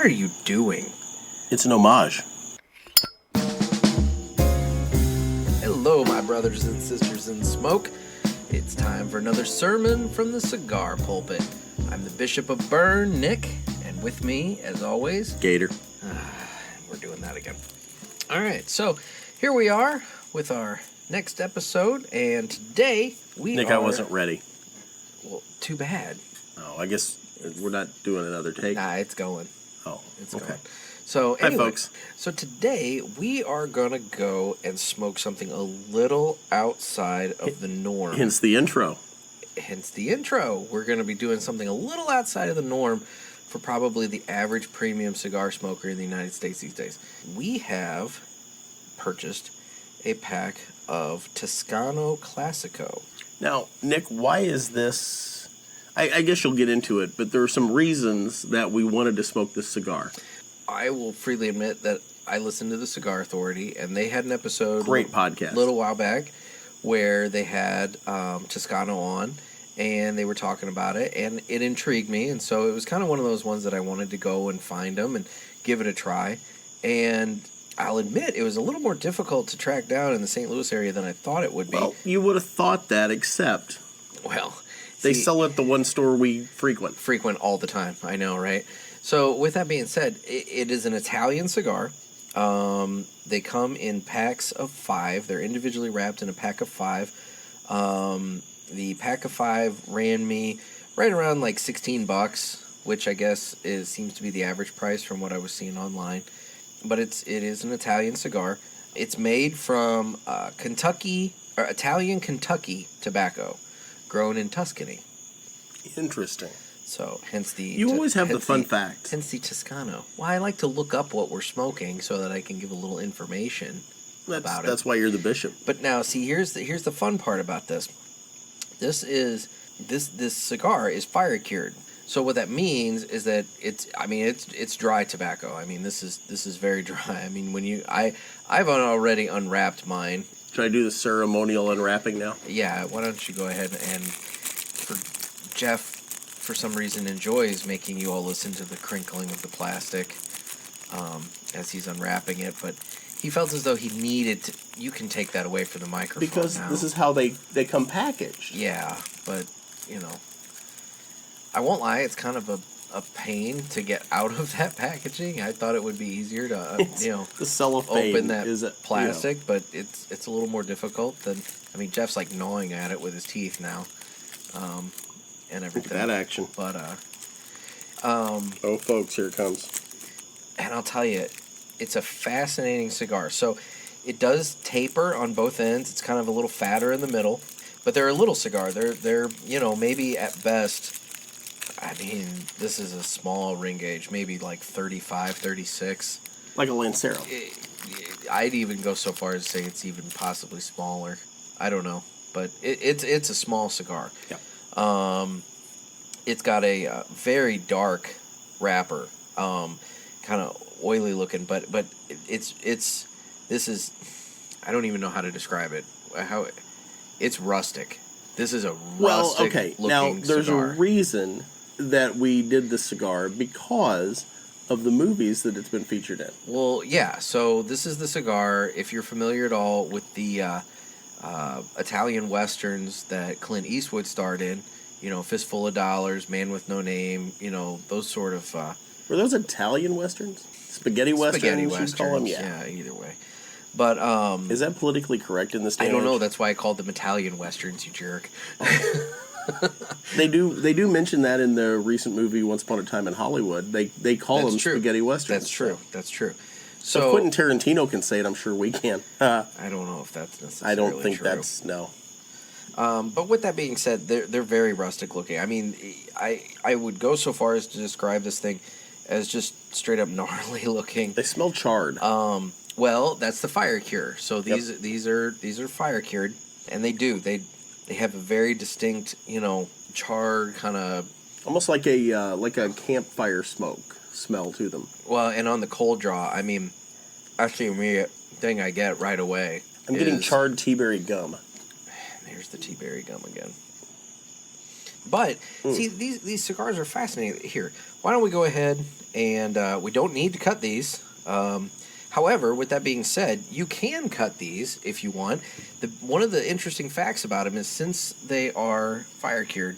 What are you doing? It's an homage. Hello, my brothers and sisters in smoke. It's time for another sermon from the cigar pulpit. I'm the Bishop of Bern, Nick, and with me, as always, Gator. we're doing that again. All right, so here we are with our next episode, and today Nick, I wasn't ready. Well, too bad. Oh, I guess we're not doing another take. Nah, it's going. Oh, It's okay. going. So anyway, Hi, folks. So today we are gonna go and smoke something a little outside of the norm. Hence the intro. Hence the intro. We're gonna be doing something a little outside of the norm for probably the average premium cigar smoker in the United States these days. We have purchased a pack of Toscano Classico. Now, Nick, why is this? I guess you'll get into it, but there are some reasons that we wanted to smoke this cigar. I will freely admit that I listened to the Cigar Authority, and they had an episode, Great podcast, a little while back, where they had Toscano on, and they were talking about it, and it intrigued me, and so it was kind of one of those ones that I wanted to go and find them and give it a try. And I'll admit, it was a little more difficult to track down in the St. Louis area than I thought it would be. Well, you would have thought that, except they sell it at the one store we frequent. Frequent all the time, I know, right? So with that being said, it is an Italian cigar. They come in packs of 5. They're individually wrapped in a pack of 5. The pack of 5 ran me right around like $16, which I guess seems to be the average price from what I was seeing online. But it is an Italian cigar. It's made from Italian Kentucky tobacco, grown in Tuscany. Interesting. So, hence the... You always have the fun fact. Hence the Toscano. Well, I like to look up what we're smoking so that I can give a little information about it. That's why you're the bishop. But now, see, here's the fun part about this. This cigar is fire cured. So what that means is that it's dry tobacco. I mean, this is very dry. I mean, I've already unwrapped mine. Should I do the ceremonial unwrapping now? Yeah, why don't you go ahead and Jeff, for some reason, enjoys making you all listen to the crinkling of the plastic as he's unwrapping it, but he felt as though he needed to... You can take that away from the microphone because now. This is how they come packaged. Yeah, but, I won't lie, it's kind of a pain to get out of that packaging. I thought it would be easier to, the cellophane open that plastic, but it's a little more difficult than... I mean, Jeff's like gnawing at it with his teeth now. And everything. Look at that action. But, oh, folks, here it comes. And I'll tell you, it's a fascinating cigar. So, it does taper on both ends. It's kind of a little fatter in the middle. But they're a little cigar. They're maybe at best... I mean, this is a small ring gauge. Maybe like 35, 36. Like a Lancero. I'd even go so far as to say it's even possibly smaller. I don't know. But it's a small cigar. Yeah. It's got a very dark wrapper, kind of oily looking, but this is, I don't even know how to describe it. It's rustic. This is a rustic looking now there's cigar. a reason that we did this cigar because of the movies that it's been featured in. Well, yeah. So this is the cigar. If you're familiar at all with the Italian westerns that Clint Eastwood starred in, Fistful of Dollars, Man with No Name, those sort of... Were those Italian westerns? Spaghetti westerns, Spaghetti you westerns, call them? Yeah, either way. But... is that politically correct in this day? I don't know. That's why I called them Italian westerns, you jerk. They do mention that in the recent movie Once Upon a Time in Hollywood. They call them spaghetti westerns. That's true. So if Quentin Tarantino can say it, I'm sure we can. I don't know if that's necessarily true. I don't think that's... No. But with that being said, they're very rustic looking. I mean, I would go so far as to describe this thing as just straight up gnarly looking. They smell charred. Well, that's the fire cure. So these are fire cured, and they have a very distinct, charred kind of... Almost like a campfire smoke smell to them. Well, and on the cold draw, I mean, actually, the immediate thing I get right away I'm getting charred tea berry gum. There's the tea berry gum again. But see, these cigars are fascinating. Here, why don't we go ahead and we don't need to cut these. However, with that being said, you can cut these if you want. One of the interesting facts about them is since they are fire cured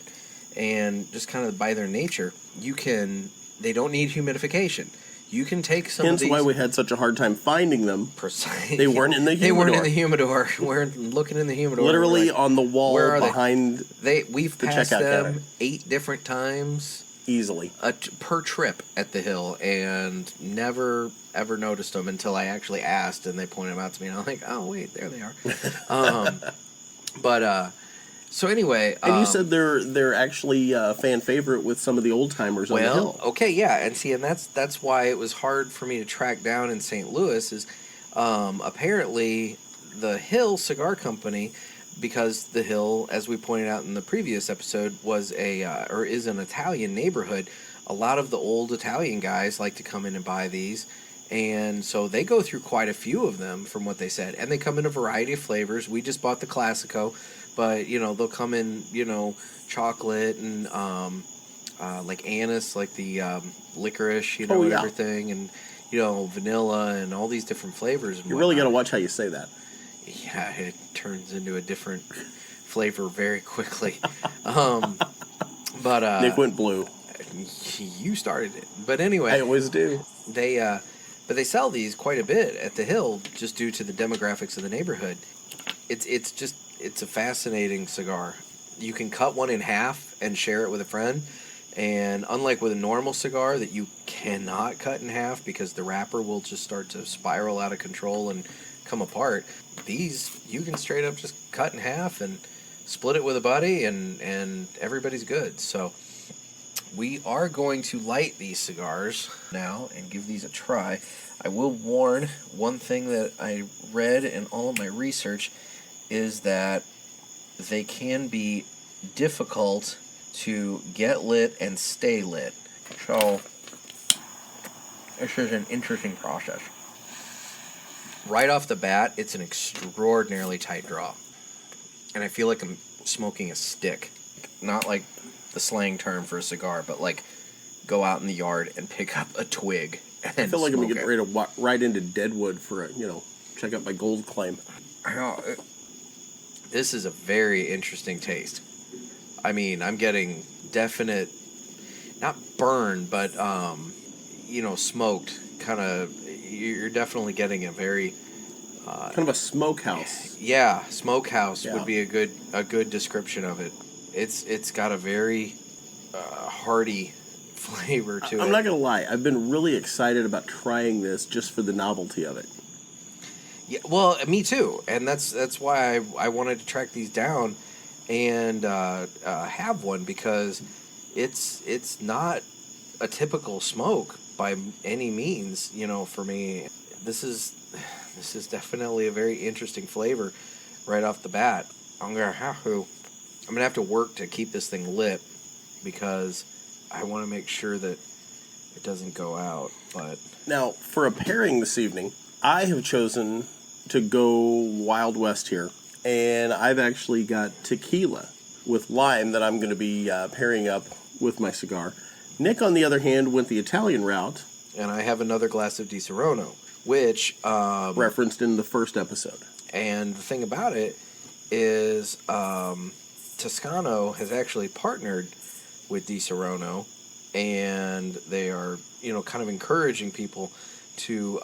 and just kind of by their nature, they don't need humidification. You can take some of these. Hence why we had such a hard time finding them. Precisely. They weren't in the humidor. They weren't in the humidor. We're looking in the humidor. Literally on the wall behind We've the passed checkout them counter. 8 different times. Easily. Per trip at the Hill, and never ever noticed them until I actually asked, and they pointed them out to me, and I'm like, oh wait, there they are. So anyway, and you said they're actually a fan favorite with some of the old timers on the Hill. Okay, yeah, and see, and that's why it was hard for me to track down in St. Louis. Is apparently the Hill Cigar Company. Because the Hill, as we pointed out in the previous episode, is an Italian neighborhood. A lot of the old Italian guys like to come in and buy these, and so they go through quite a few of them, from what they said. And they come in a variety of flavors. We just bought the Classico, but they'll come in chocolate and like anise, like the licorice, everything, and vanilla and all these different flavors. And you really got to watch how you say that. Yeah, it turns into a different flavor very quickly. But Nick went blue. You started it, but anyway, I always do. But they sell these quite a bit at the Hill just due to the demographics of the neighborhood. It's a fascinating cigar. You can cut one in half and share it with a friend, and unlike with a normal cigar that you cannot cut in half because the wrapper will just start to spiral out of control and come apart. These you can straight up just cut in half and split it with a buddy, and everybody's good. So we are going to light these cigars now and give these a try. I will warn, one thing that I read in all of my research is that they can be difficult to get lit and stay lit. So this is an interesting process. Right off the bat, it's an extraordinarily tight draw. And I feel like I'm smoking a stick. Not like the slang term for a cigar, but like go out in the yard and pick up a twig and I feel like I'm smoke getting ready to walk right into Deadwood for check out my gold claim. I know. This is a very interesting taste. I mean, I'm getting definite, not burn, but smoked kind of. You're definitely getting a very kind of a smokehouse. Yeah, smokehouse would be a good description of it. It's got a very hearty flavor to it. I'm not gonna lie, I've been really excited about trying this just for the novelty of it. Yeah, well, me too, and that's why I wanted to track these down and have one, because it's not a typical smoke by any means. For me, this is definitely a very interesting flavor right off the bat. I'm gonna have to work to keep this thing lit because I want to make sure that it doesn't go out. But now, for a pairing this evening, I have chosen to go Wild West here, and I've actually got tequila with lime that I'm going to be pairing up with my cigar. Nick, on the other hand, went the Italian route. And I have another glass of Di Serono, which referenced in the first episode. And the thing about it is Toscano has actually partnered with Di Serono, and they are kind of encouraging people to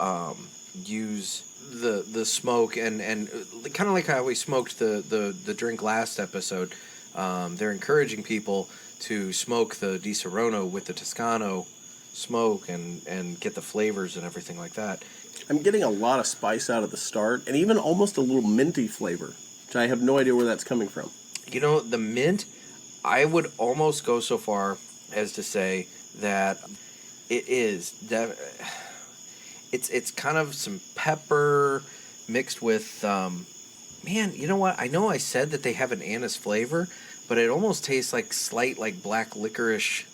use the smoke and kind of like how we smoked the drink last episode. They're encouraging people to smoke the Di Serono with the Toscano smoke and get the flavors and everything like that. I'm getting a lot of spice out of the start, and even almost a little minty flavor, which I have no idea where that's coming from. The mint, I would almost go so far as to say that it is it's kind of some pepper mixed with man, you know what? I know I said that they have an anise flavor, but it almost tastes like slight like black licorice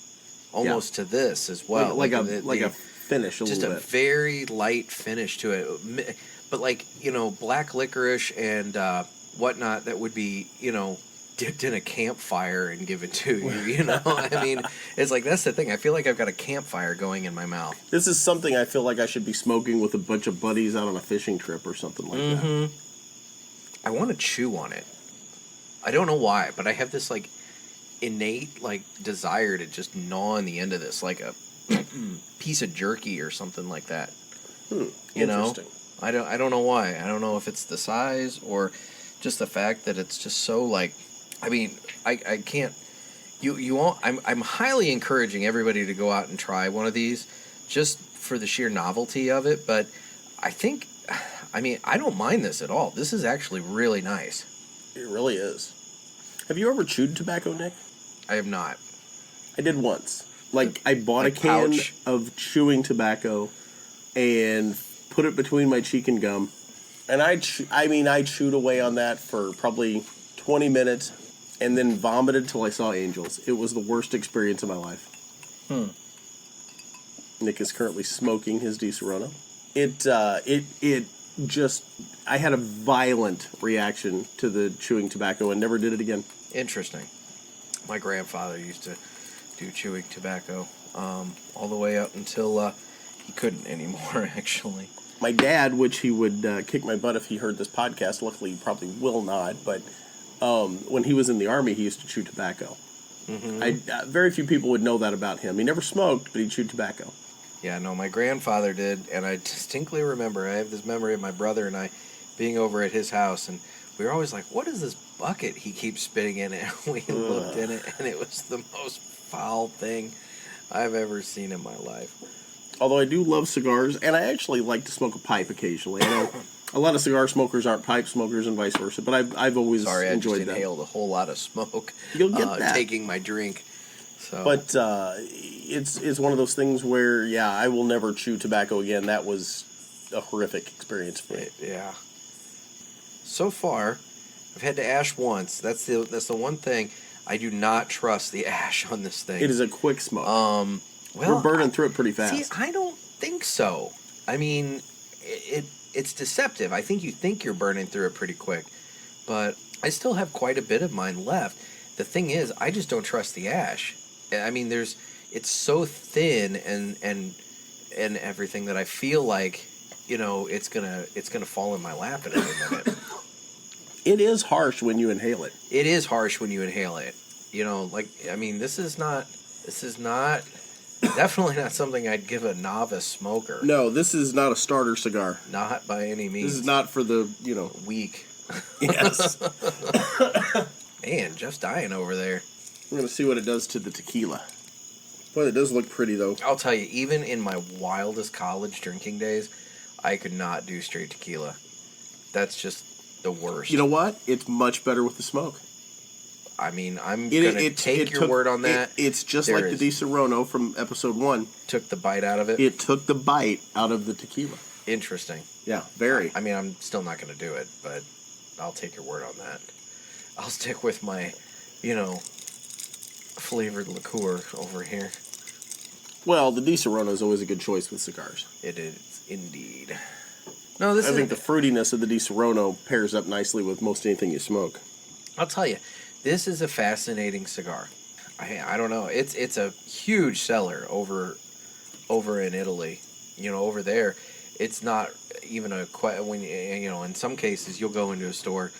almost to this as well. Like a finish a little bit. Just a very light finish to it. But black licorice and whatnot, that would be, dipped in a campfire and give it to you, you know? I mean, it's like, that's the thing. I feel like I've got a campfire going in my mouth. This is something I feel like I should be smoking with a bunch of buddies out on a fishing trip or something like that. I want to chew on it. I don't know why, but I have this, like, innate, like, desire to just gnaw on the end of this, like a piece of jerky or something like that. You know? Interesting. I don't know why. I don't know if it's the size or just the fact that it's just so, like, I mean, I can't. You won't. I'm highly encouraging everybody to go out and try one of these, just for the sheer novelty of it. But I mean, I don't mind this at all. This is actually really nice. It really is. Have you ever chewed tobacco, Nick? I have not. I did once. Like, I bought a can pouch of chewing tobacco and put it between my cheek and gum. And I chewed away on that for probably 20 minutes and then vomited till I saw angels. It was the worst experience of my life. Nick is currently smoking his Di Serono. It just, I had a violent reaction to the chewing tobacco and never did it again. Interesting. My grandfather used to do chewing tobacco all the way up until he couldn't anymore, actually. My dad, which he would kick my butt if he heard this podcast, luckily he probably will not, but when he was in the Army, he used to chew tobacco. Very few people would know that about him. He never smoked, but he chewed tobacco. Yeah, no, my grandfather did, and I distinctly remember, I have this memory of my brother and I being over at his house, and we were always like, what is this bucket he keeps spitting in it? We looked in it, and it was the most foul thing I've ever seen in my life. Although I do love cigars, and I actually like to smoke a pipe occasionally. I know a lot of cigar smokers aren't pipe smokers and vice versa, but I've always Sorry, enjoyed I just that. inhaled a whole lot of smoke. You'll get that. Taking my drink. So. But it's one of those things where, yeah, I will never chew tobacco again. That was a horrific experience for me. Yeah. So far, I've had to ash once. That's the one thing. I do not trust the ash on this thing. It is a quick smoke. Well, you're burning through it pretty fast. See, I don't think so. I mean, it's deceptive. I think you think you're burning through it pretty quick, but I still have quite a bit of mine left. The thing is, I just don't trust the ash. I mean, it's so thin and everything that I feel like, you know, it's gonna fall in my lap in any minute. It is harsh when you inhale it. It is harsh when you inhale it. You know, like, I mean, this is not definitely not something I'd give a novice smoker. No, this is not a starter cigar. Not by any means. This is not for the, weak. Yes. Man, Jeff's dying over there. We're going to see what it does to the tequila. Boy, it does look pretty, though. I'll tell you, even in my wildest college drinking days, I could not do straight tequila. That's just the worst. You know what? It's much better with the smoke. I mean, I'm going to take your word on that. It's just like the Di Serono from episode 1. Took the bite out of it? It took the bite out of the tequila. Interesting. Yeah, very. I mean, I'm still not going to do it, but I'll take your word on that. I'll stick with my, flavored liqueur over here. Well, the Di Serono is always a good choice with cigars. It is indeed. No, I think the fruitiness of the Di Serono pairs up nicely with most anything you smoke. I'll tell you, this is a fascinating cigar. I don't know. It's a huge seller over in Italy. Over there, it's not even when in some cases you'll go into a store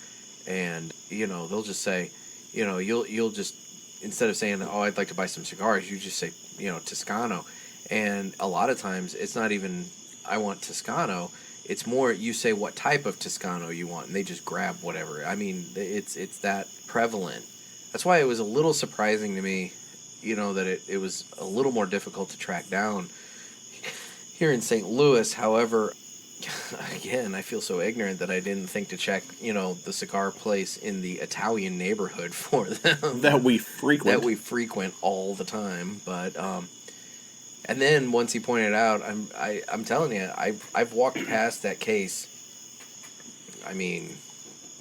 and they'll just say, you'll just, instead of saying, oh, I'd like to buy some cigars, you just say, Toscano. And a lot of times it's not even, I want Toscano. It's more, you say what type of Toscano you want, and they just grab whatever. I mean, it's that prevalent. That's why it was a little surprising to me, that it was a little more difficult to track down here in St. Louis. However, again, I feel so ignorant that I didn't think to check, the cigar place in the Italian neighborhood for them. That we frequent. That we frequent all the time. But, and then once he pointed out, I'm telling you, I've walked past that case. I mean,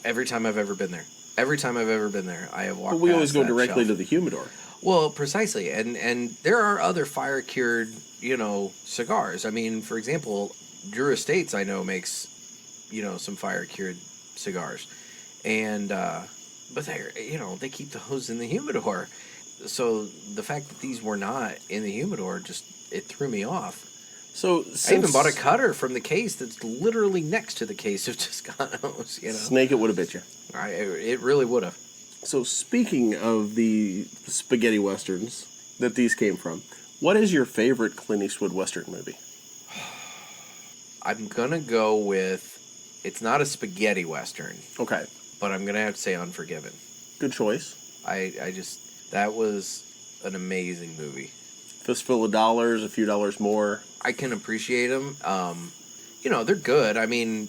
every time I've ever been there, I have walked. But we always past go that directly shelf. to the humidor. Well, precisely, and there are other fire cured, cigars. I mean, for example, Drew Estates I know makes, some fire cured cigars, and but they keep those in the humidor. So the fact that these were not in the humidor it threw me off. So I even bought a cutter from the case that's literally next to the case of Toscanos. Snake, it would have bit you. It really would have. So speaking of the spaghetti westerns that these came from, what is your favorite Clint Eastwood western movie? I'm gonna go with. It's not a spaghetti western. Okay. But I'm gonna have to say Unforgiven. Good choice. That was an amazing movie. Fistful of dollars, a few dollars more. I can appreciate them. They're good. I mean,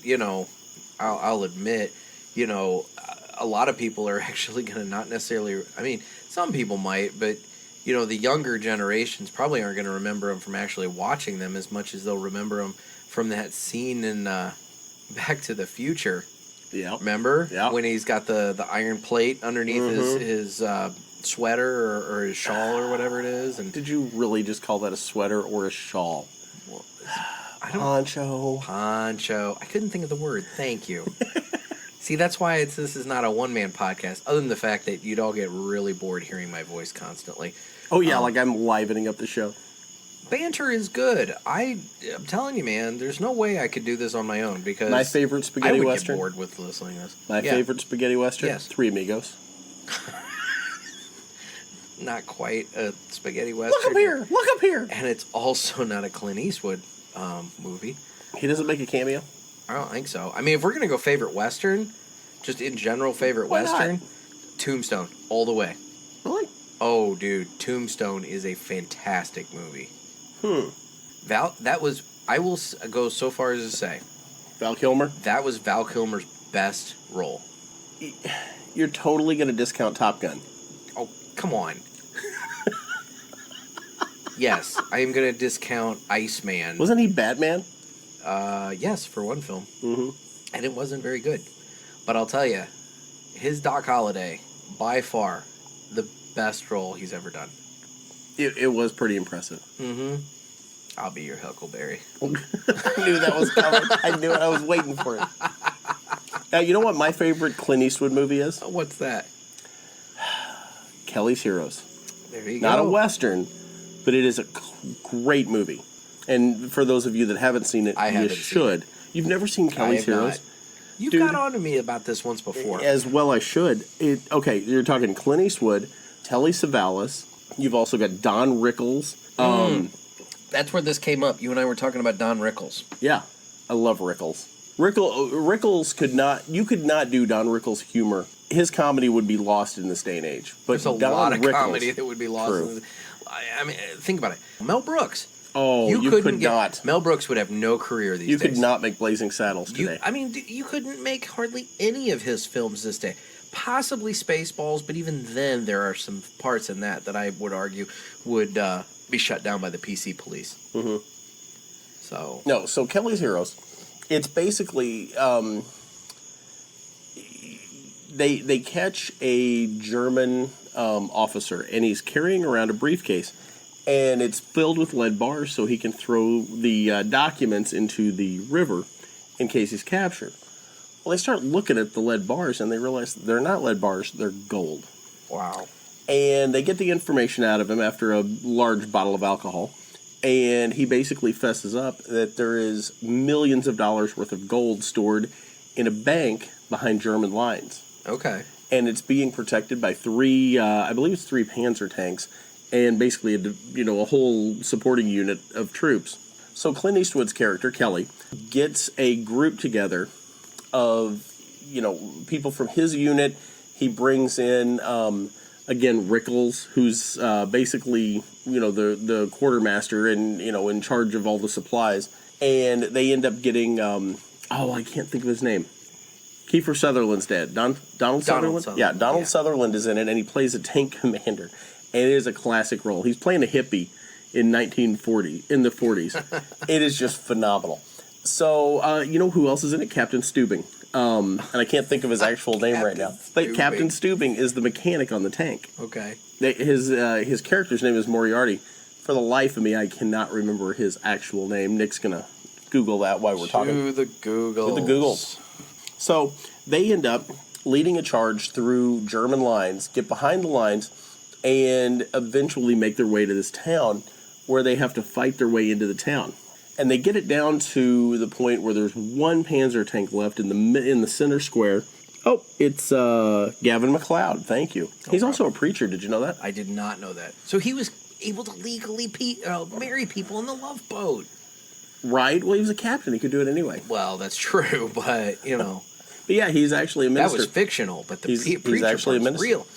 I'll admit, a lot of people are actually going to not necessarily. I mean, some people might, but the younger generations probably aren't going to remember them from actually watching them as much as they'll remember them from that scene in Back to the Future. Yeah. Remember? Yeah. When he's got the iron plate underneath his sweater or his shawl or whatever it is. And did you really just call that a sweater or a shawl? Well, Poncho. I couldn't think of the word. Thank you. See, that's why this is not a one-man podcast, other than the fact that you'd all get really bored hearing my voice constantly. Oh, yeah, like I'm livening up the show. Banter is good. I'm telling you, man, there's no way I could do this on my own because my favorite spaghetti I would western. Get bored with listening to this. My favorite spaghetti western? Yes. Three Amigos. Not quite a spaghetti western. Look up here! And it's also not a Clint Eastwood movie. He doesn't make a cameo? I don't think so. I mean, if we're going to go favorite western, just in general favorite Why western, not? Tombstone, all the way. Really? Oh, dude, Tombstone is a fantastic movie. I will go so far as to say, Val Kilmer? that was Val Kilmer's best role. You're totally going to discount Top Gun. Oh, come on. Yes, I am going to discount Iceman. Wasn't he Batman? Yes, for one film. Mm-hmm. And it wasn't very good. But I'll tell you, his Doc Holliday, by far, the best role he's ever done. It was pretty impressive. Mm-hmm. I'll be your Huckleberry. I knew that was coming. I knew it. I was waiting for it. You know what my favorite Clint Eastwood movie is? What's that? Kelly's Heroes. There you go. Not a Western, but it is a great movie. And for those of you that haven't seen it, you should. You've never seen Kelly's Heroes? You got on to me about this once before. As well I should. Okay, you're talking Clint Eastwood, Telly Savalas. You've also got Don Rickles. That's where this came up. You and I were talking about Don Rickles. Yeah, I love Rickles. Rickles could not. You could not do Don Rickles' humor. His comedy would be lost in this day and age. But there's a lot of comedy that would be lost. True. I mean, think about it. Mel Brooks. Oh, you could not. Mel Brooks would have no career these days. You could not make Blazing Saddles today. You couldn't make hardly any of his films this day. Possibly Spaceballs, but even then there are some parts in that I would argue would be shut down by the PC police. Mm-hmm. So Kelly's Heroes, it's basically they catch a German officer and he's carrying around a briefcase. And it's filled with lead bars so he can throw the documents into the river in case he's captured. Well, they start looking at the lead bars and they realize they're not lead bars, they're gold. Wow. And they get the information out of him after a large bottle of alcohol. And he basically fesses up that there is millions of dollars worth of gold stored in a bank behind German lines. Okay. And it's being protected by three Panzer tanks. And basically, a whole supporting unit of troops. So Clint Eastwood's character, Kelly, gets a group together of, people from his unit. He brings in, again, Rickles, who's basically, the quartermaster and, in charge of all the supplies. And they end up getting, I can't think of his name. Kiefer Sutherland's dad. Donald Sutherland? Yeah, Donald Sutherland is in it, and he plays a tank commander. And it is a classic role. He's playing a hippie in the 40s. It is just phenomenal. So, you know who else is in it? Captain Stubing. And I can't think of his actual name right now. But Captain Stubing is the mechanic on the tank. Okay. His character's name is Moriarty. For the life of me, I cannot remember his actual name. Nick's going to Google that while we're talking. To the Googles. So, they end up leading a charge through German lines, get behind the lines, and eventually make their way to this town where they have to fight their way into the town. And they get it down to the point where there's one Panzer tank left in the center square. Oh, it's Gavin MacLeod. Thank you. He's also a preacher. Did you know that? I did not know that. So he was able to legally marry people in the Love Boat. Right. Well, he was a captain. He could do it anyway. Well, that's true, but But yeah, he's actually a minister. That was fictional, but the he's preacher actually a part's minister. real.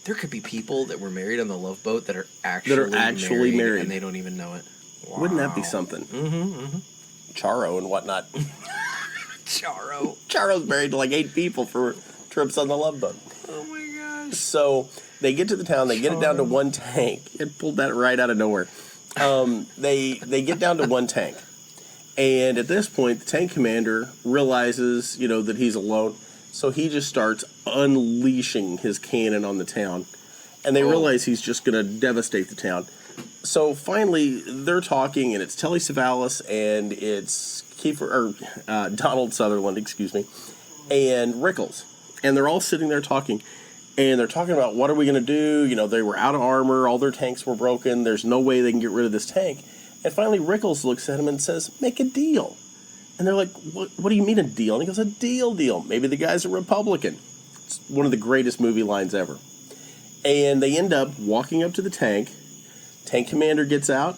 There could be people that were married on the Love Boat that are actually married, and they don't even know it. Wow. Wouldn't that be something? Mm-hmm. Charo and whatnot. Charo. Charo's married to like 8 people for trips on the Love Boat. Oh my gosh. So they get to the town. They get it down to one tank. It pulled that right out of nowhere. They get down to one tank. And at this point, the tank commander realizes, that he's alone. So he just starts unleashing his cannon on the town. And they realize he's just going to devastate the town. So finally, they're talking, and it's Telly Savalas, and it's Donald Sutherland, and Rickles. And they're all sitting there talking. And they're talking about, what are we going to do? They were out of armor. All their tanks were broken. There's no way they can get rid of this tank. And finally, Rickles looks at him and says, make a deal. And they're like, what do you mean a deal? And he goes, a deal. Maybe the guy's a Republican. It's one of the greatest movie lines ever. And they end up walking up to the tank. Tank commander gets out.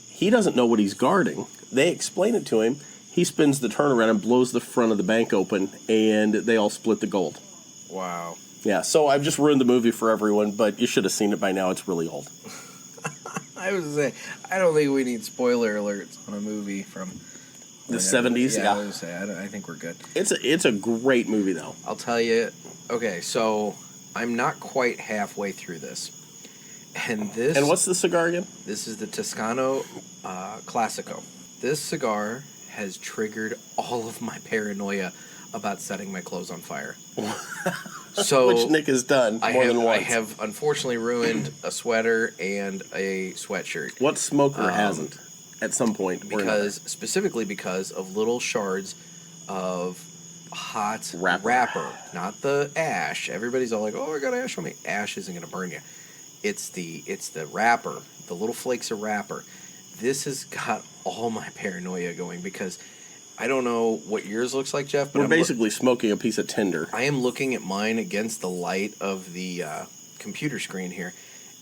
He doesn't know what he's guarding. They explain it to him. He spins the turnaround and blows the front of the bank open, and they all split the gold. Wow. Yeah, so I've just ruined the movie for everyone, but you should have seen it by now. It's really old. I was going to say, I don't think we need spoiler alerts on a movie from the 70s. Yeah, I was going to say, I think we're good. It's a great movie, though. I'll tell you. Okay, so I'm not quite halfway through this. And what's the cigar again? This is the Toscano Classico. This cigar has triggered all of my paranoia about setting my clothes on fire. So which Nick has done more than once. I have unfortunately ruined a sweater and a sweatshirt. What smoker hasn't at some point? Specifically because of little shards of hot wrapper, not the ash. Everybody's all like, "Oh, I got ash on me." Ash isn't going to burn you. It's the wrapper, the little flakes of wrapper. This has got all my paranoia going because I don't know what yours looks like, Jeff. But we're basically smoking a piece of tinder. I am looking at mine against the light of the computer screen here,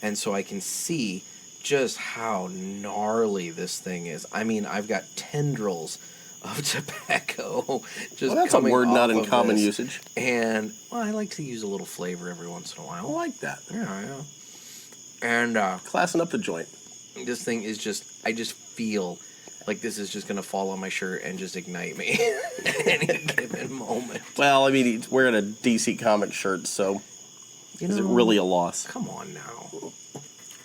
and so I can see just how gnarly this thing is. I mean, I've got tendrils of tobacco just that's a word not in common this. usage. And, I like to use a little flavor every once in a while. I like that. Yeah. And classing up the joint. This thing is I just feel like this is just going to fall on my shirt and just ignite me at any given moment. Well, I mean, he's wearing a DC Comics shirt, so is it really a loss? Come on now.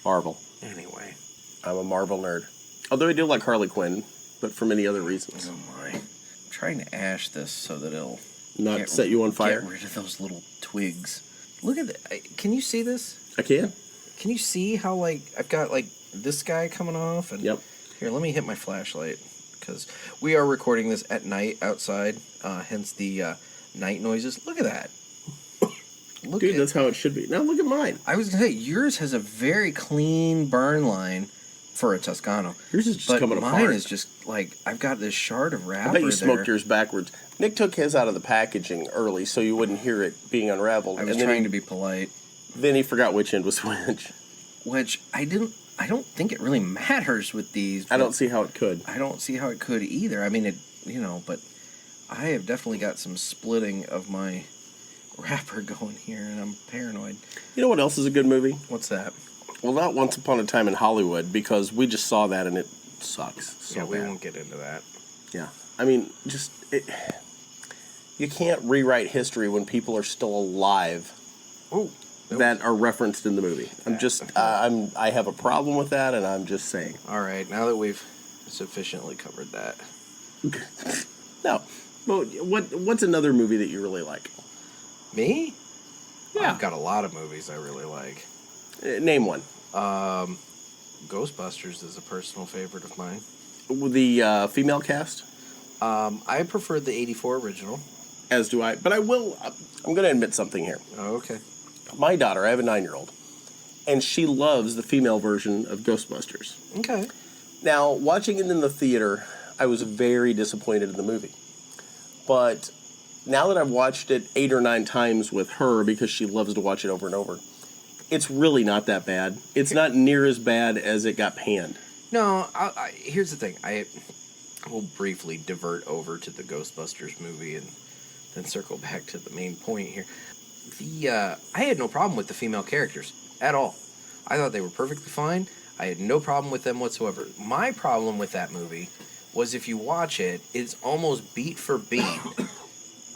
Marvel. Anyway. I'm a Marvel nerd. Although I do like Harley Quinn, but for many other reasons. Oh my. I'm trying to ash this so that it'll not set you on fire. Get rid of those little twigs. Look at that. Can you see this? I can. Can you see how, I've got, this guy coming off? And yep. Here, let me hit my flashlight, because we are recording this at night outside, hence the night noises. Look at that. Dude, that's how it should be. Now look at mine. I was going to say, yours has a very clean burn line for a Toscano. Yours is just coming apart. Mine is just, I've got this shard of wrapper. I bet you smoked yours backwards. Nick took his out of the packaging early, so you wouldn't hear it being unraveled. I was trying to be polite. Then he forgot which end was which. Which I don't think it really matters with these. I don't see how it could. I don't see how it could either. I mean, but I have definitely got some splitting of my wrapper going here, and I'm paranoid. You know what else is a good movie? What's that? Well, not Once Upon a Time in Hollywood, because we just saw that and it sucks. We won't get into that. Yeah. I mean, you can't rewrite history when people are still alive. Oh. That are referenced in the movie. I have a problem with that, and I'm just saying. All right, now that we've sufficiently covered that. No, well, what's another movie that you really like? Me? Yeah, I've got a lot of movies I really like. Name one. Ghostbusters is a personal favorite of mine. The female cast? I preferred the '84 original. As do I. But I'm going to admit something here. Oh, okay. My daughter, I have a 9-year-old, and she loves the female version of Ghostbusters. Okay. Now, watching it in the theater, I was very disappointed in the movie. But now that I've watched it 8 or 9 times with her, because she loves to watch it over and over, it's really not that bad. It's not near as bad as it got panned. No, here's the thing. I will briefly divert over to the Ghostbusters movie and then circle back to the main point here. I had no problem with the female characters at all. I thought they were perfectly fine. I had no problem with them whatsoever. My problem with that movie was if you watch it, it's almost beat for beat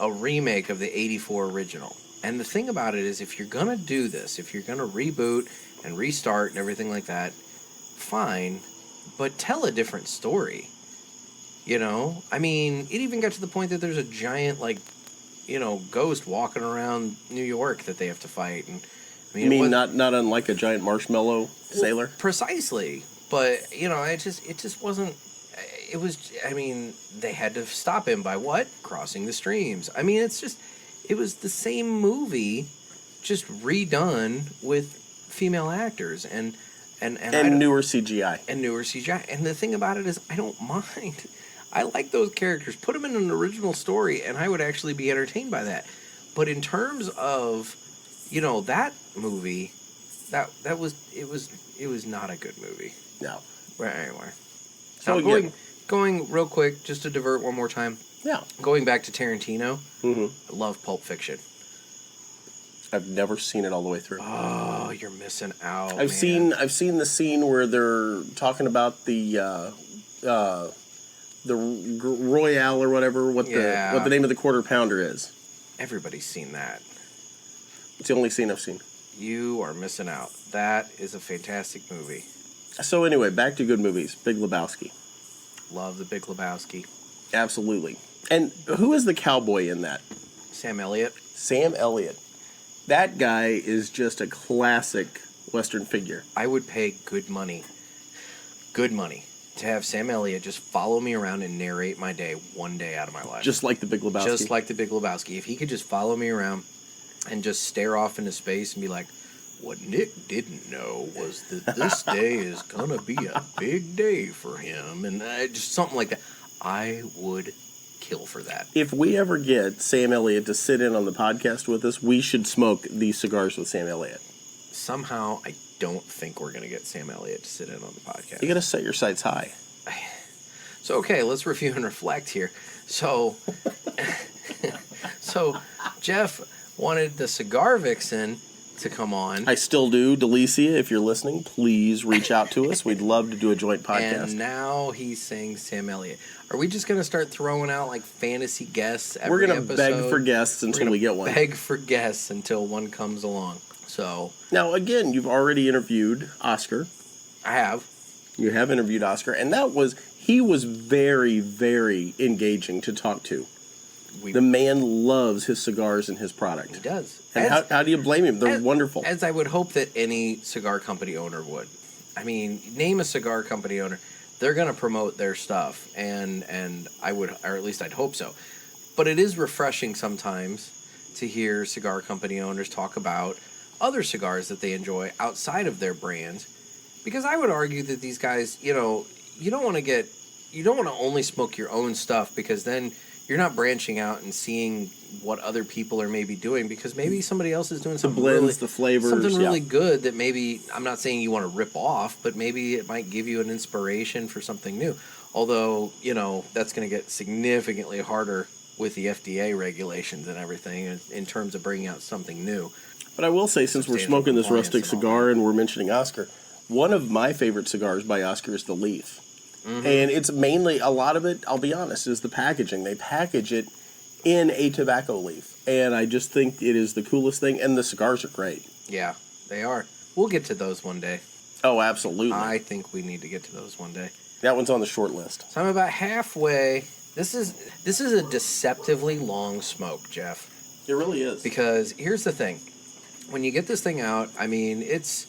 a remake of the '84 original. And the thing about it is, if you're going to do this, if you're going to reboot and restart and everything like that, fine, but tell a different story. You know? I mean, it even got to the point that there's a giant, like, you know, ghost walking around New York that they have to fight. And I mean, you mean not unlike a giant marshmallow sailor? Precisely. But, you know, it just wasn't... It was... I mean, they had to stop him by what? Crossing the streams. I mean, it's just... It was the same movie, just redone with female actors and newer CGI. And newer CGI. And the thing about it is, I don't mind. I like those characters. Put them in an original story, and I would actually be entertained by that. But in terms of, you know, that movie, it was not a good movie. No. Right. Anyway. So Now, going real quick, just to divert one more time. Yeah. Going back to Tarantino, mm-hmm. I love Pulp Fiction. I've never seen it all the way through. Oh, you're missing out. I've seen the scene where they're talking about the Royale or whatever, what the name of the quarter pounder is. Everybody's seen that. It's the only scene I've seen. You are missing out. That is a fantastic movie. So anyway, back to good movies. Big Lebowski. Love the Big Lebowski. Absolutely. And who is the cowboy in that? Sam Elliott. Sam Elliott. That guy is just a classic Western figure. I would pay good money to have Sam Elliott just follow me around and narrate my day one day out of my life. Just like the Big Lebowski. Just like the Big Lebowski. If he could just follow me around and just stare off into space and be like, what Nick didn't know was that this day is going to be a big day for him. And just something like that. I would kill for that. If we ever get Sam Elliott to sit in on the podcast with us, we should smoke these cigars with Sam Elliott. Somehow, I don't think we're going to get Sam Elliott to sit in on the podcast. You got to set your sights high. So, okay, let's review and reflect here. So, Jeff wanted the Cigar Vixen to come on. I still do. Delicia, if you're listening, please reach out to us. We'd love to do a joint podcast. And now he's saying Sam Elliott. Are we just going to start throwing out like fantasy guests every We're going to episode? beg for guests until we get one. Beg for guests until one comes along. So now, again, you've already interviewed Oscar. I have. You have interviewed Oscar, and he was very, very engaging to talk to. The man loves his cigars and his product. He does. And how do you blame him? They're wonderful. As I would hope that any cigar company owner would. I mean, name a cigar company owner. They're going to promote their stuff, and I would, or at least I'd hope so. But it is refreshing sometimes to hear cigar company owners talk about other cigars that they enjoy outside of their brand. Because I would argue that these guys, you know, you don't want to only smoke your own stuff, because then you're not branching out and seeing what other people are maybe doing, because maybe somebody else is doing something the flavors, something really good that maybe, I'm not saying you want to rip off, but maybe it might give you an inspiration for something new. Although, you know, that's going to get significantly harder with the FDA regulations and everything in terms of bringing out something new. But I will say, since we're smoking this rustic cigar and we're mentioning Oscar, one of my favorite cigars by Oscar is the Leaf. Mm-hmm. And it's mainly, a lot of it, I'll be honest, is the packaging. They package it in a tobacco leaf. And I just think it is the coolest thing. And the cigars are great. Yeah, they are. We'll get to those one day. Oh, absolutely. I think we need to get to those one day. That one's on the short list. So I'm about halfway. This is a deceptively long smoke, Jeff. It really is. Because here's the thing. When you get this thing out, I mean, it's,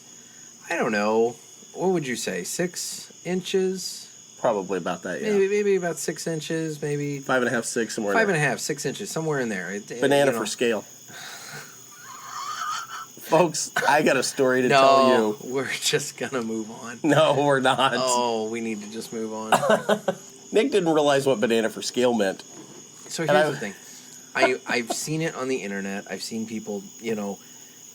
I don't know, what would you say, 6 inches? Probably about that, yeah. Maybe about 6 inches, maybe 5.5, 6, somewhere five in and there. a half, 6 inches, somewhere in there. Banana for scale. Folks, I got a story to tell you. We're just gonna move on. No, we're not. Oh, we need to just move on. Nick didn't realize what banana for scale meant. So here's the thing. I've seen it on the internet. I've seen people,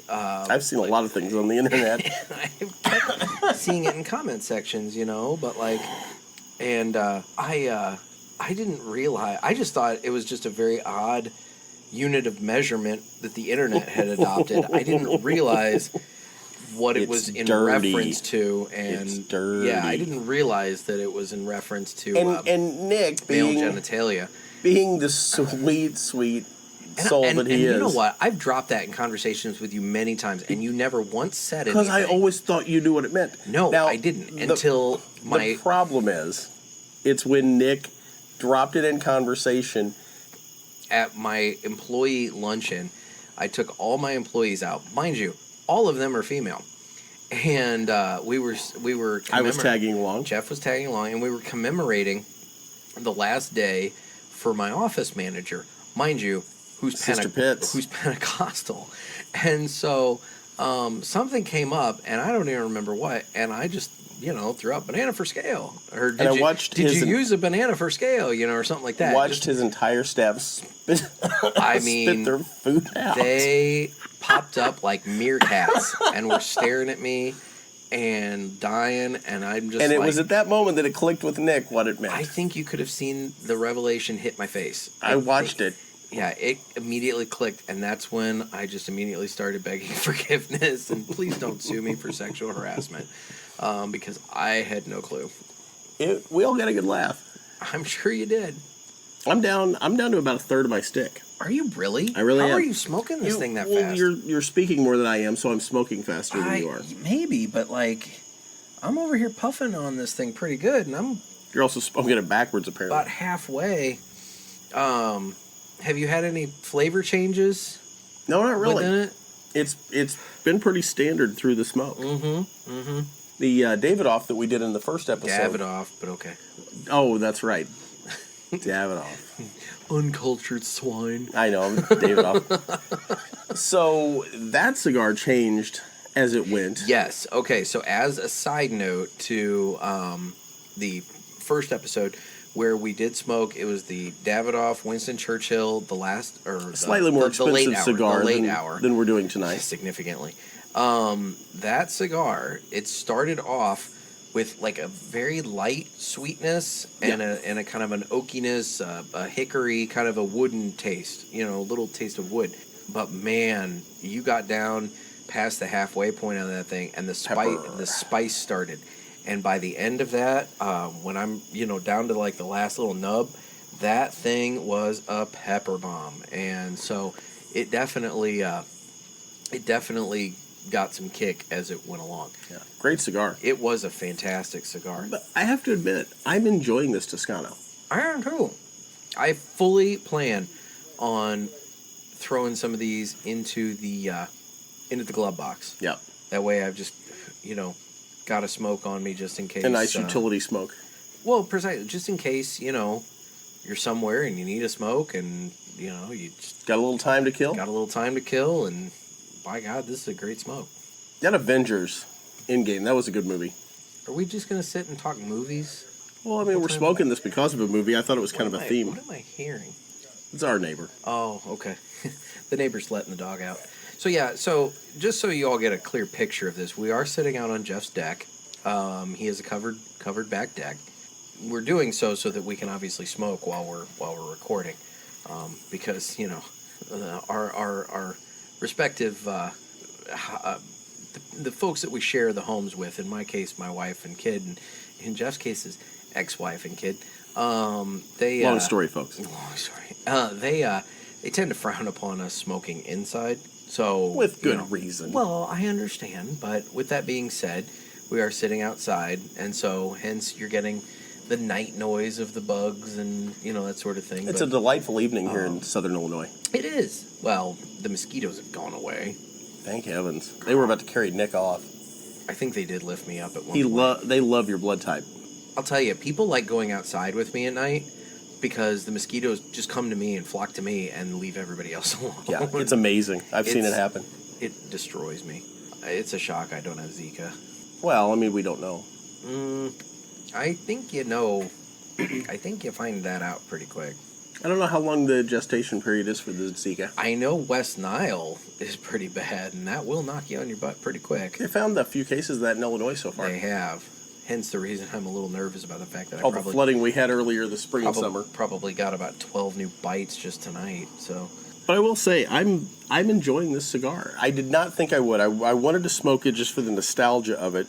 I've seen a lot of things on the internet. I've kept seeing it in comment sections, but I didn't realize. I just thought it was just a very odd unit of measurement that the internet had adopted. I didn't realize what it was in reference to, and it's dirty. Yeah, I didn't realize that it was in reference to and Nick male genitalia, being the sweet soul that he is. You know what? I've dropped that in conversations with you many times, and you never once said anything. Because I always thought you knew what it meant. No, I didn't until The problem is, it's when Nick dropped it in conversation. At my employee luncheon, I took all my employees out. Mind you, all of them are female, and we were. I was tagging along. Jeff was tagging along, and we were commemorating the last day for my office manager. Mind you, who's Pentecostal, and so something came up, and I don't even remember what, and I just threw out banana for scale, or did you use a banana for scale, or something like that. Watched his entire staff spit their food out. They popped up like meerkats and were staring at me and dying, and I'm just. And it was at that moment that it clicked with Nick what it meant. I think you could have seen the revelation hit my face. I watched it. Yeah, it immediately clicked, and that's when I just immediately started begging forgiveness and please don't sue me for sexual harassment. Because I had no clue. We all got a good laugh. I'm sure you did. I'm down to about a third of my stick. Are you really? I really am. How are you smoking this thing that fast? You're speaking more than I am, so I'm smoking faster than you are. Maybe, but I'm over here puffing on this thing pretty good, and You're also smoking it backwards, apparently. About halfway. Have you had any flavor changes? No, not really. Within it? It's been pretty standard through the smoke. The Davidoff that we did in the first episode. Davidoff, but okay. Oh, that's right. Davidoff. Uncultured swine. I know, Davidoff. So that cigar changed as it went. Yes. Okay. So as a side note to the first episode where we did smoke, it was the Davidoff Winston Churchill, slightly more expensive cigar than we're doing tonight. Significantly. That cigar, it started off with like a very light sweetness and a kind of an oakiness, a hickory, kind of a wooden taste, a little taste of wood. But man, you got down past the halfway point of that thing, and the spice started. And by the end of that, when I'm down to like the last little nub, that thing was a pepper bomb. And so it definitely got some kick as it went along. Yeah, great cigar. It was a fantastic cigar. But I have to admit, I'm enjoying this Toscano. I am too. I fully plan on throwing some of these into the glove box. Yeah. That way, I've just got a smoke on me just in case. A nice utility smoke. Well, precisely, just in case you're somewhere and you need a smoke, and you just got a little time to kill. And by God, this is a great smoke. That Avengers Endgame, that was a good movie. Are we just going to sit and talk movies? Well, I mean, we're smoking this because of a movie. I thought it was kind of a theme. What am I hearing? It's our neighbor. Oh, okay. The neighbor's letting the dog out. So, yeah, just so you all get a clear picture of this, we are sitting out on Jeff's deck. He has a covered back deck. We're doing so that we can obviously smoke while we're recording. Because, our respective the folks that we share the homes with, in my case my wife and kid, and in Jeff's case his ex-wife and kid, they long story, folks. They tend to frown upon us smoking inside, so with good reason. Well, I understand, but with that being said, we are sitting outside, and so hence you're getting the night noise of the bugs and that sort of thing. It's a delightful evening here in Southern Illinois. It is. Well, the mosquitoes have gone away. Thank heavens. They were about to carry Nick off. I think they did lift me up at one point. They love your blood type. I'll tell you, people like going outside with me at night because the mosquitoes just come to me and flock to me and leave everybody else alone. Yeah, it's amazing. I've seen it happen. It destroys me. It's a shock I don't have Zika. Well, I mean, we don't know. I think you know. I think you find that out pretty quick. I don't know how long the gestation period is for the Zika. I know West Nile is pretty bad, and that will knock you on your butt pretty quick. They found a few cases of that in Illinois so far. They have. Hence the reason I'm a little nervous about the fact that All the flooding we had earlier this spring and summer. Probably got about 12 new bites just tonight. So, but I will say I'm enjoying this cigar. I did not think I would. I wanted to smoke it just for the nostalgia of it,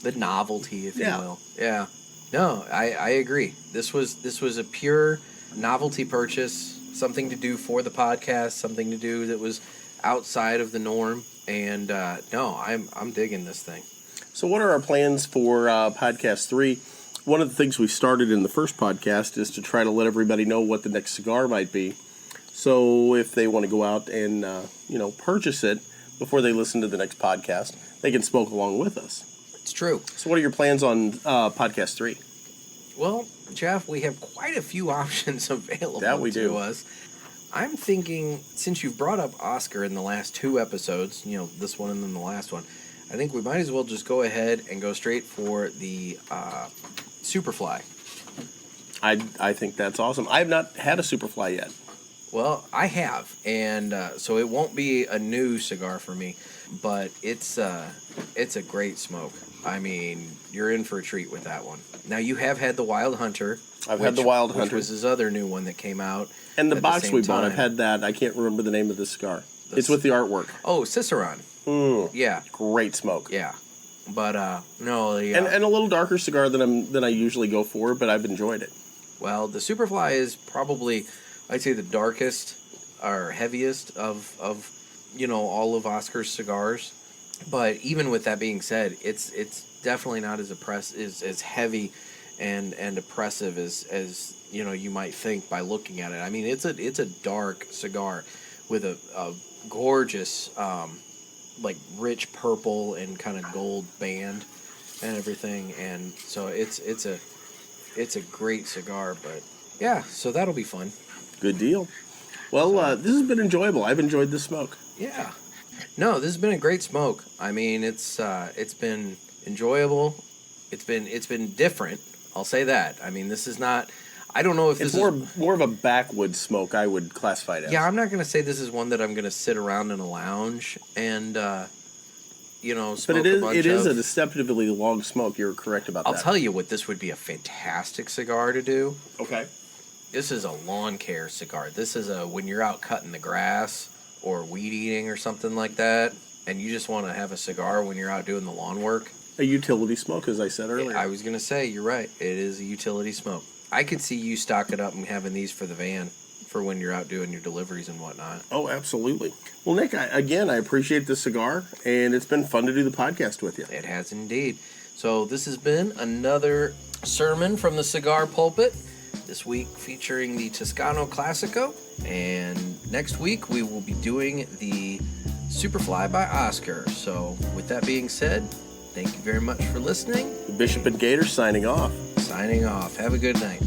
the novelty, if you will. Yeah. No, I agree. This was a pure novelty purchase, something to do for the podcast, something to do that was outside of the norm. And no, I'm digging this thing. So what are our plans for podcast 3? One of the things we started in the first podcast is to try to let everybody know what the next cigar might be. So if they want to go out and purchase it before they listen to the next podcast, they can smoke along with us. It's true. So what are your plans on podcast 3? Well, Jeff, we have quite a few options available to us. I'm thinking, since you've brought up Oscar in the last 2 episodes, this one and then the last one, I think we might as well just go ahead and go straight for the Superfly. I think that's awesome. I have not had a Superfly yet. Well, I have, and so it won't be a new cigar for me, but it's a great smoke. I mean, you're in for a treat with that one. Now, you have had the Wild Hunter. I've had the Wild Hunter. Which was his other new one that came out. And the box we bought, I've had that. I can't remember the name of the cigar. It's with the artwork. Oh, Cicerone. Yeah. Great smoke. Yeah. But, no. And a little darker cigar than I usually go for, but I've enjoyed it. Well, the Superfly is probably, I'd say, the darkest or heaviest of all of Oscar's cigars. But even with that being said, it's definitely not as heavy and oppressive as you might think by looking at it. I mean, it's a dark cigar with a gorgeous like rich purple and kind of gold band and everything, and so it's a great cigar. But yeah, so that'll be fun. Good deal. Well, this has been enjoyable. I've enjoyed this smoke. Yeah. No, this has been a great smoke. I mean, it's been enjoyable. It's been different. I'll say that. I mean, this is not. I don't know if it's this is more of a backwoods smoke. I would classify it as. Yeah, I'm not going to say this is one that I'm going to sit around in a lounge and smoke. But it is a deceptively long smoke. You're correct about that. I'll tell you what, this would be a fantastic cigar to do. Okay. This is a lawn care cigar. This is when you're out cutting the grass or weed eating or something like that, and you just want to have a cigar when you're out doing the lawn work. A utility smoke, as I said earlier. I was going to say, you're right. It is a utility smoke. I could see you stocking up and having these for the van for when you're out doing your deliveries and whatnot. Oh, absolutely. Well, Nick, I appreciate the cigar, and it's been fun to do the podcast with you. It has indeed. So this has been another sermon from the Cigar Pulpit, this week featuring the Toscano Classico, and next week we will be doing the Superfly by Oscar. So with that being said, thank you very much for listening. The Bishop and Gator signing off. Signing off. Have a good night.